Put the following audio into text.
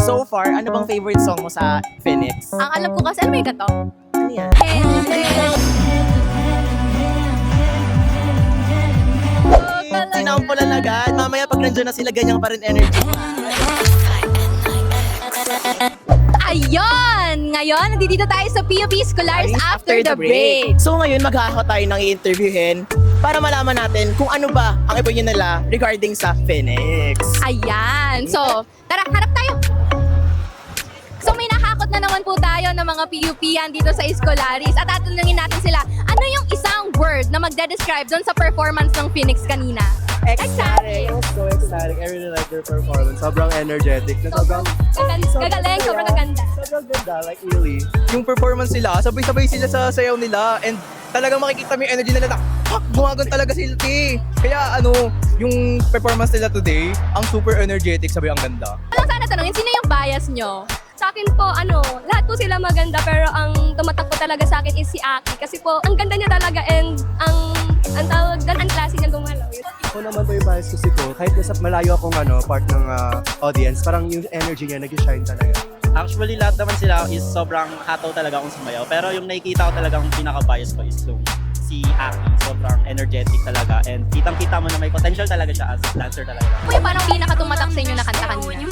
So far, ano bang favorite song mo sa Phoenix? Ang alam ko kasi, ano may gato? Ano yan? Sinampulan agad. Mamaya pag nandiyan na sila, ganyan pa rin energy. Ayun! Ngayon, nandito tayo sa PUP Scholars after the break. So ngayon, maghahaw tayo ng i-interviewin para malaman natin kung ano ba ang opinion nila regarding sa Phoenix. Ayan. So, tara, harap tayo. So, may nakakot na naman po tayo ng mga PUP-yan dito sa Scolaris. At tatanungin natin sila, ano yung isang word na magde-describe doon sa performance ng Phoenix kanina? Ecstatic. I was so ecstatic. I really like their performance. Sobrang energetic. Sobrang Gagaling, sobrang gaganda. sobrang ganda. Like really. Yung performance nila, sabay-sabay sila sa sayaw nila and talagang makikita mo yung energy nila na bumagon talaga sila Kaya yung performance nila today, ang super energetic, sabay ang ganda. Alam sana tanungin, sino yung bias nyo? Sa akin po, lahat po sila maganda pero ang tumatak po talaga sa akin is si Aki. Kasi po, ang ganda niya talaga and ang tawag doon, ang klase niya gumalaw. Ako naman po yung bias ko si Cole. Kahit nasa malayo akong part ng audience, parang yung energy niya nag-shine talaga. Actually, lahat naman sila is sobrang hataw talaga kung sumayaw. Pero yung nakikita ko talagang pinaka-bias ko is yung si Aki. Sobrang energetic talaga. And kitang-kita mo na may potential talaga siya as dancer talaga. Kuya, parang pinakatumatak sa inyo na kanta kanina?